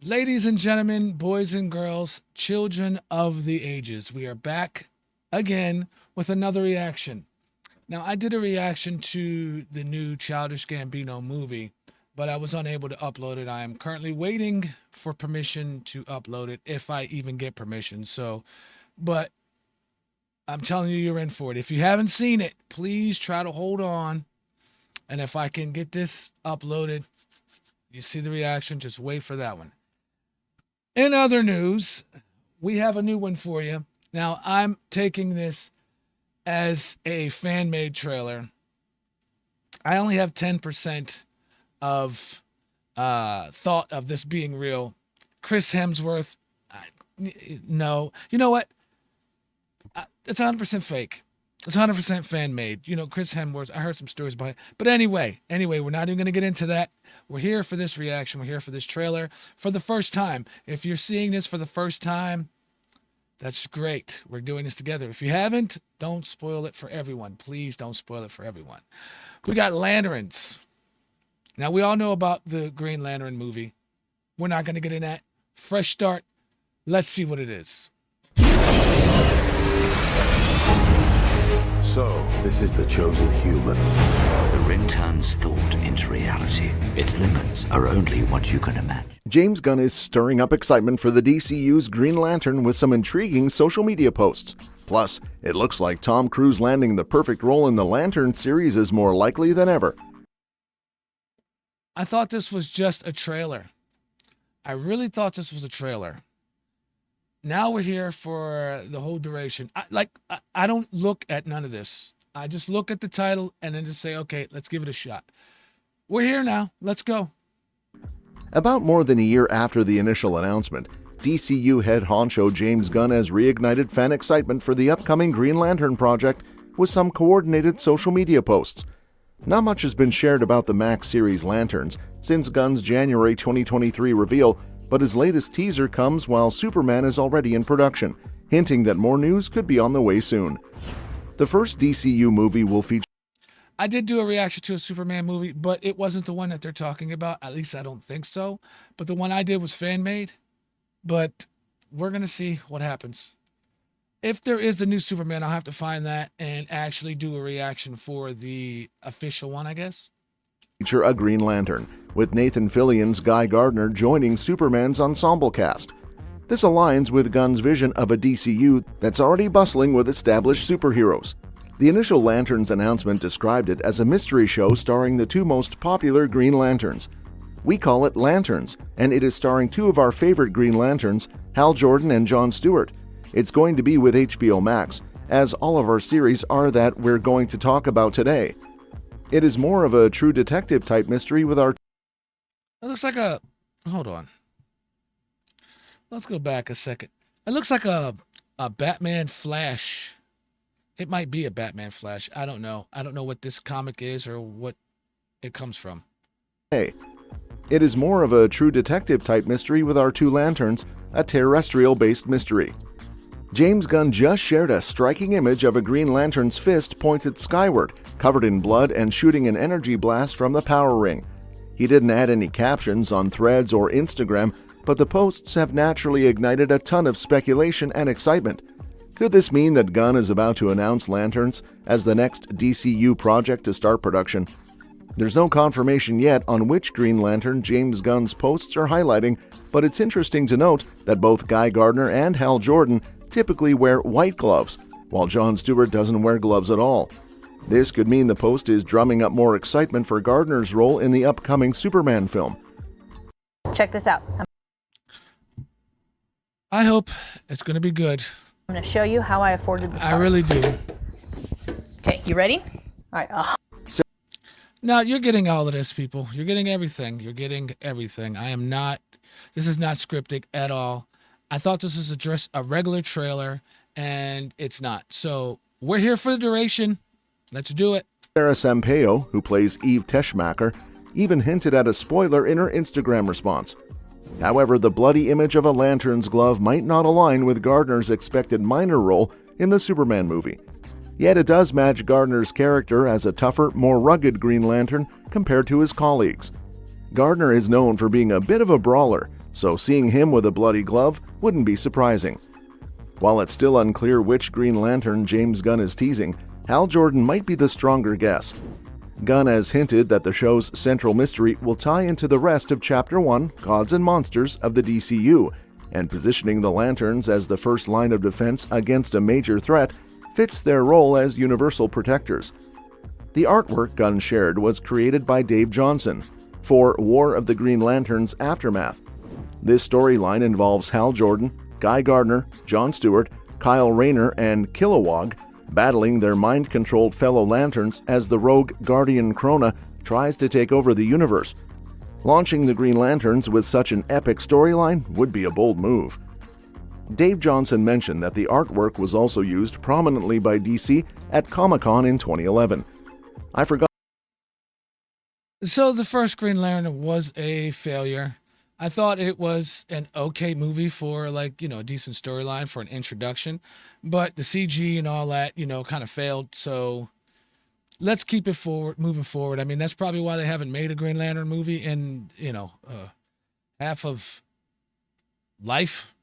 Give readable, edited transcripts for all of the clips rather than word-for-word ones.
Ladies and gentlemen, boys and girls, children of the ages, we are back again with another reaction. Now, I did a reaction to the new Childish Gambino movie, but I was unable to upload it. I am currently waiting for permission to upload it, if I even get permission. But I'm telling you, you're in for it. If you haven't seen it, please try to hold on. And if I can get this uploaded, you see the reaction, just wait for that one. In other news, we have a new one for you. Now, I'm taking this as a fan-made trailer. I only have 10% of thought of this being real. Chris Hemsworth, no. You know what? It's 100% fake. It's 100% fan-made. Chris Hemsworth, I heard some stories about it. But anyway, we're not even going to get into that. We're here for this reaction. We're here for this trailer for the first time. If you're seeing this for the first time, that's great. We're doing this together. If you haven't, don't spoil it for everyone. Please don't spoil it for everyone. We got lanterns. Now, we all know about the Green Lantern movie. We're not going to get in that. Fresh start. Let's see what it is. So, this is the chosen human. The ring turns thought into reality. Its limits are only what you can imagine. James Gunn is stirring up excitement for the DCU's Green Lantern with some intriguing social media posts. Plus, it looks like Tom Cruise landing the perfect role in the Lantern series is more likely than ever. I thought this was just a trailer. I really thought this was a trailer. Now we're here for the whole duration. I don't look at none of this. I just look at the title and then just say, okay, let's give it a shot. We're here now. Let's go. About more than a year after the initial announcement, DCU head honcho James Gunn has reignited fan excitement for the upcoming Green Lantern project with some coordinated social media posts. Not much has been shared about the Max series lanterns since Gunn's January 2023 reveal, but his latest teaser comes while Superman is already in production, hinting that more news could be on the way soon. The first DCU movie will feature... I did do a reaction to a Superman movie, but it wasn't the one that they're talking about. At least I don't think so. But the one I did was fan-made. But we're going to see what happens. If there is a new Superman, I'll have to find that and actually do a reaction for the official one, I guess. Feature a Green Lantern, with Nathan Fillion's Guy Gardner joining Superman's ensemble cast. This aligns with Gunn's vision of a DCU that's already bustling with established superheroes. The initial Lanterns announcement described it as a mystery show starring the two most popular Green Lanterns. We call it Lanterns, and it is starring two of our favorite Green Lanterns, Hal Jordan and Jon Stewart. It's going to be with HBO Max, as all of our series are that we're going to talk about today. It is more of a true detective type mystery with our... It looks like a... Hold on. Let's go back a second. It looks like a Batman Flash. It might be a Batman Flash. I don't know. I don't know what this comic is or what it comes from. Hey, it is more of a true detective type mystery with our two lanterns, a terrestrial-based mystery. James Gunn just shared a striking image of a Green Lantern's fist pointed skyward, covered in blood and shooting an energy blast from the power ring. He didn't add any captions on Threads or Instagram, but the posts have naturally ignited a ton of speculation and excitement. Could this mean that Gunn is about to announce Lanterns as the next DCU project to start production? There's no confirmation yet on which Green Lantern James Gunn's posts are highlighting, but it's interesting to note that both Guy Gardner and Hal Jordan typically wear white gloves, while Jon Stewart doesn't wear gloves at all. This could mean the post is drumming up more excitement for Gardner's role in the upcoming Superman film. Check this out. I hope it's going to be good. I'm going to show you how I afforded this car. I really do. Okay, you ready? All right. Now, you're getting all of this, people. You're getting everything. You're getting everything. This is not scripted at all. I thought this was just a regular trailer, and it's not. So, we're here for the duration. Let's do it. Sarah Sampaio, who plays Eve Teschmacher, even hinted at a spoiler in her Instagram response. However, the bloody image of a lantern's glove might not align with Gardner's expected minor role in the Superman movie. Yet it does match Gardner's character as a tougher, more rugged Green Lantern compared to his colleagues. Gardner is known for being a bit of a brawler, so seeing him with a bloody glove wouldn't be surprising. While it's still unclear which Green Lantern James Gunn is teasing, Hal Jordan might be the stronger guess. Gunn has hinted that the show's central mystery will tie into the rest of Chapter 1, Gods and Monsters, of the DCU, and positioning the Lanterns as the first line of defense against a major threat fits their role as universal protectors. The artwork Gunn shared was created by Dave Johnson for War of the Green Lanterns Aftermath. This storyline involves Hal Jordan, Guy Gardner, Jon Stewart, Kyle Rayner, and Kilowog battling their mind-controlled fellow Lanterns as the rogue Guardian Krona tries to take over the universe. Launching the Green Lanterns with such an epic storyline would be a bold move. Dave Johnson mentioned that the artwork was also used prominently by DC at Comic-Con in 2011. I forgot. So the first Green Lantern was a failure. I thought it was an okay movie for a decent storyline for an introduction, but the CG and all that, kind of failed. So let's keep it moving forward. I mean, that's probably why they haven't made a Green Lantern movie in, half of life.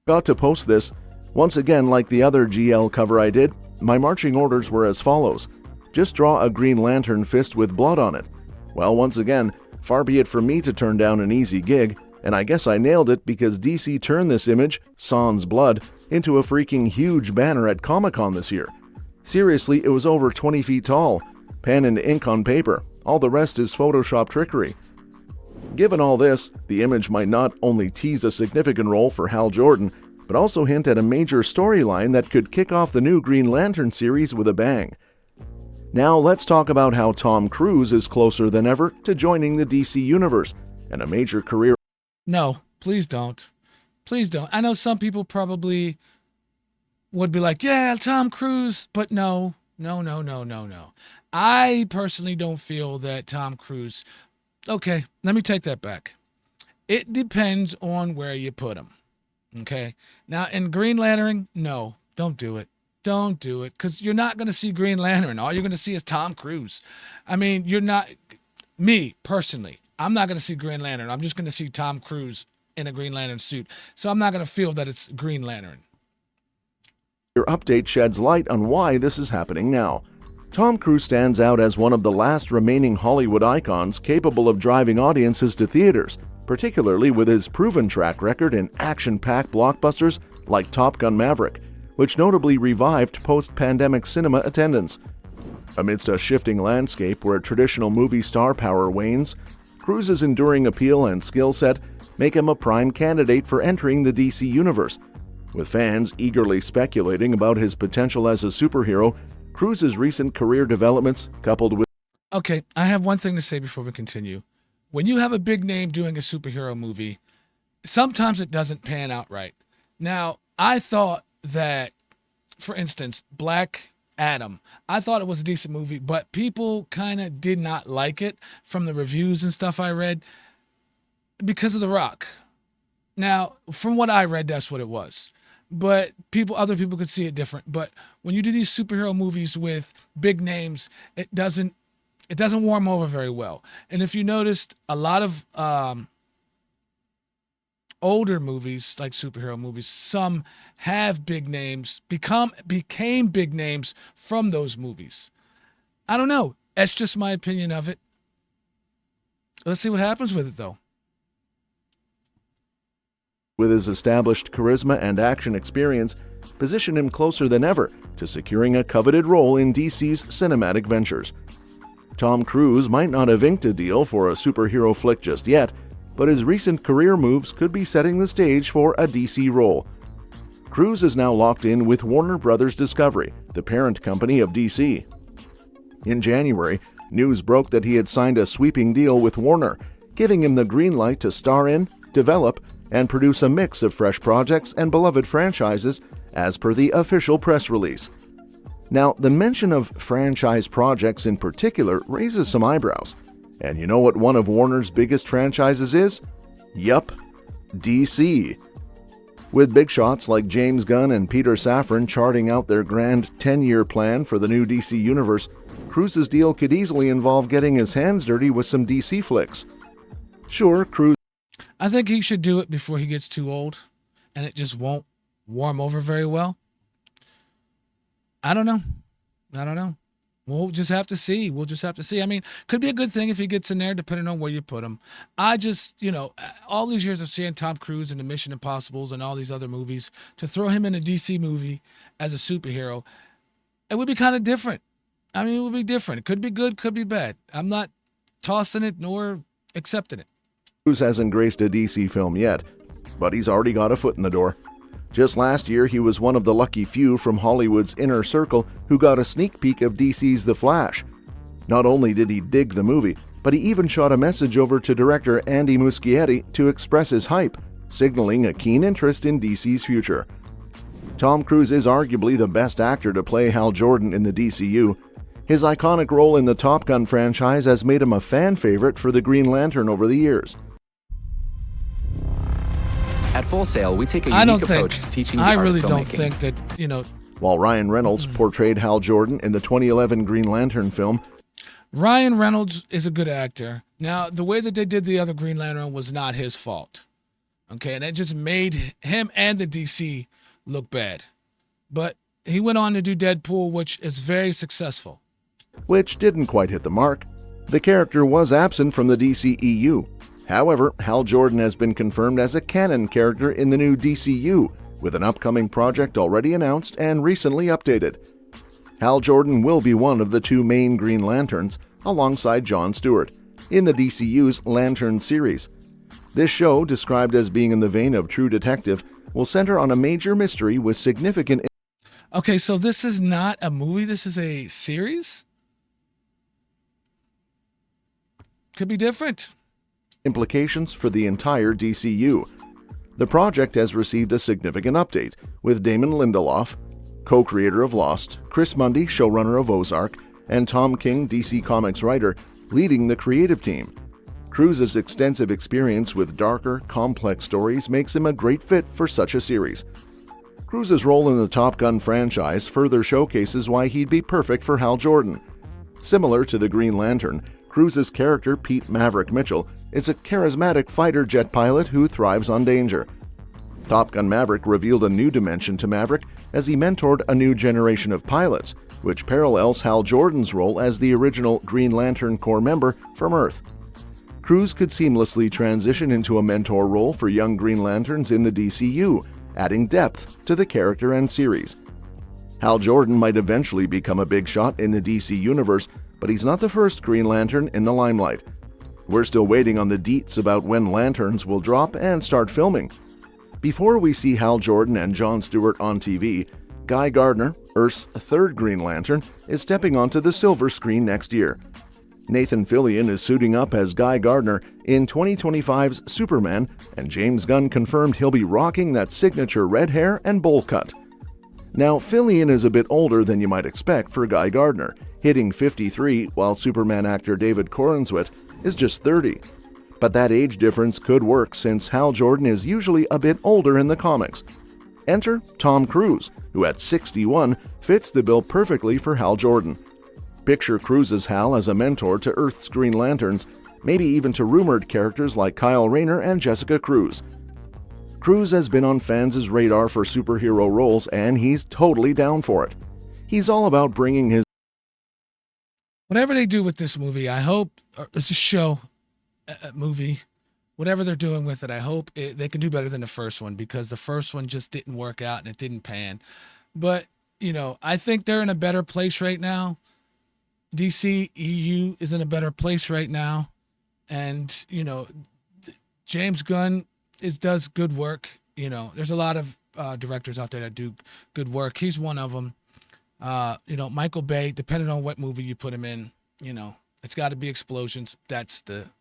Got to post this. Once again, like the other GL cover I did, my marching orders were as follows. Just draw a Green Lantern fist with blood on it. Well, once again, far be it from me to turn down an easy gig, and I guess I nailed it because DC turned this image, Sans Blood, into a freaking huge banner at Comic-Con this year. Seriously, it was over 20 feet tall. Pen and ink on paper. All the rest is Photoshop trickery. Given all this, the image might not only tease a significant role for Hal Jordan, but also hint at a major storyline that could kick off the new Green Lantern series with a bang. Now let's talk about how Tom Cruise is closer than ever to joining the DC Universe and a major career. No, please don't. Please don't. I know some people probably would be like, yeah, Tom Cruise, but no. I personally don't feel that Tom Cruise... Okay, let me take that back. It depends on where you put him. Okay? Now, in Green Lantern, no, don't do it. Don't do it, because you're not going to see Green Lantern. All you're going to see is Tom Cruise. I mean, you're not... Me, personally, I'm not going to see Green Lantern. I'm just going to see Tom Cruise in a Green Lantern suit. So I'm not going to feel that it's Green Lantern. Your update sheds light on why this is happening now. Tom Cruise stands out as one of the last remaining Hollywood icons capable of driving audiences to theaters, particularly with his proven track record in action-packed blockbusters like Top Gun Maverick, which notably revived post-pandemic cinema attendance. Amidst a shifting landscape where traditional movie star power wanes, Cruise's enduring appeal and skill set make him a prime candidate for entering the DC universe. With fans eagerly speculating about his potential as a superhero, Cruise's recent career developments, coupled with... Okay, I have one thing to say before we continue. When you have a big name doing a superhero movie, sometimes it doesn't pan out right. Now, I thought that, for instance, Black Adam, I thought it was a decent movie, but people kind of did not like it from the reviews and stuff I read because of The Rock. Now, from what I read, that's what it was. But other people could see it different. But when you do these superhero movies with big names, it doesn't warm over very well. And if you noticed, a lot of older movies, like superhero movies, some have big names, became big names from those movies. I don't know. That's just my opinion of it. Let's see what happens with it, though. With his established charisma and action experience, position him closer than ever to securing a coveted role in DC's cinematic ventures. Tom Cruise might not have inked a deal for a superhero flick just yet, but his recent career moves could be setting the stage for a DC role. Cruise is now locked in with Warner Bros. Discovery, the parent company of DC. In January, news broke that he had signed a sweeping deal with Warner, giving him the green light to star in, develop, and produce a mix of fresh projects and beloved franchises, as per the official press release. Now, the mention of franchise projects in particular raises some eyebrows. And you know what one of Warner's biggest franchises is? Yup, DC. With big shots like James Gunn and Peter Safran charting out their grand 10-year plan for the new DC universe, Cruise's deal could easily involve getting his hands dirty with some DC flicks. Sure, Cruise I think he should do it before he gets too old and it just won't warm over very well. I don't know. We'll just have to see. I mean, could be a good thing if he gets in there, depending on where you put him. I just, all these years of seeing Tom Cruise in the Mission Impossibles and all these other movies, to throw him in a DC movie as a superhero, it would be kind of different. I mean, it would be different. It could be good, could be bad. I'm not tossing it nor accepting it. hasn't graced a DC film yet, but he's already got a foot in the door. Just last year, he was one of the lucky few from Hollywood's inner circle who got a sneak peek of DC's The Flash. Not only did he dig the movie, but he even shot a message over to director Andy Muschietti to express his hype, signaling a keen interest in DC's future. Tom Cruise is arguably the best actor to play Hal Jordan in the DCU. His iconic role in the Top Gun franchise has made him a fan favorite for the Green Lantern over the years. At Full Sail, we take a I unique don't approach think, to teaching the I art really of don't filmmaking. think that, While Ryan Reynolds portrayed Hal Jordan in the 2011 Green Lantern film, Ryan Reynolds is a good actor. Now, the way that they did the other Green Lantern was not his fault. Okay, and it just made him and the DC look bad. But he went on to do Deadpool, which is very successful. which didn't quite hit the mark. The character was absent from the DCEU. However, Hal Jordan has been confirmed as a canon character in the new DCU, with an upcoming project already announced and recently updated. Hal Jordan will be one of the two main Green Lanterns, alongside Jon Stewart, in the DCU's Lantern series. This show, described as being in the vein of True Detective, will center on a major mystery with significant Okay, so this is not a movie, this is a series? Could be different. implications for the entire DCU. The project has received a significant update, with Damon Lindelof, co-creator of Lost, Chris Mundy, showrunner of Ozark, and Tom King, DC Comics writer, leading the creative team. Cruise's extensive experience with darker, complex stories makes him a great fit for such a series. Cruise's role in the Top Gun franchise further showcases why he'd be perfect for Hal Jordan. Similar to the Green Lantern, Cruise's character Pete Maverick Mitchell is a charismatic fighter jet pilot who thrives on danger. Top Gun Maverick revealed a new dimension to Maverick as he mentored a new generation of pilots, which parallels Hal Jordan's role as the original Green Lantern Corps member from Earth. Cruise could seamlessly transition into a mentor role for young Green Lanterns in the DCU, adding depth to the character and series. Hal Jordan might eventually become a big shot in the DC universe, but he's not the first Green Lantern in the limelight. We're still waiting on the deets about when Lanterns will drop and start filming. Before we see Hal Jordan and Jon Stewart on TV, Guy Gardner, Earth's third Green Lantern, is stepping onto the silver screen next year. Nathan Fillion is suiting up as Guy Gardner in 2025's Superman, and James Gunn confirmed he'll be rocking that signature red hair and bowl cut. Now, Fillion is a bit older than you might expect for Guy Gardner, hitting 53, while Superman actor David Corenswet is just 30. But that age difference could work since Hal Jordan is usually a bit older in the comics. Enter Tom Cruise, who at 61 fits the bill perfectly for Hal Jordan. Picture Cruise's Hal as a mentor to Earth's Green Lanterns, maybe even to rumored characters like Kyle Rayner and Jessica Cruz. Cruise has been on fans' radar for superhero roles, and he's totally down for it. He's all about bringing his Whatever they do with this movie, I hope, or it's a show, a movie, whatever they're doing with it, I hope they can do better than the first one, because the first one just didn't work out and it didn't pan. But, I think they're in a better place right now. DC EU is in a better place right now. And, James Gunn does good work. There's a lot of directors out there that do good work. He's one of them. Michael Bay, depending on what movie you put him in, it's got to be explosions. That's the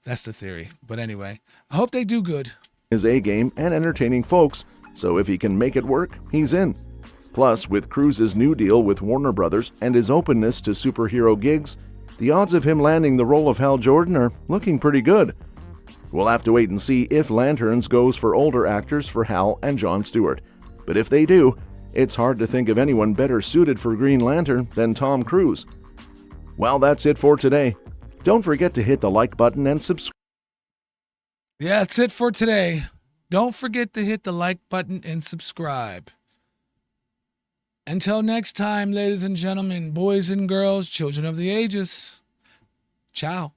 theory. But anyway, I hope they do good. A game and entertaining folks, so if he can make it work, he's in. Plus, with Cruise's new deal with Warner Brothers and his openness to superhero gigs, the odds of him landing the role of Hal Jordan are looking pretty good. We'll have to wait and see if Lanterns goes for older actors for Hal and Jon Stewart. But if they do, it's hard to think of anyone better suited for Green Lantern than Tom Cruise. Well, that's it for today. Don't forget to hit the like button and subscribe. Yeah, that's it for today. Don't forget to hit the like button and subscribe. Until next time, ladies and gentlemen, boys and girls, children of the ages. Ciao.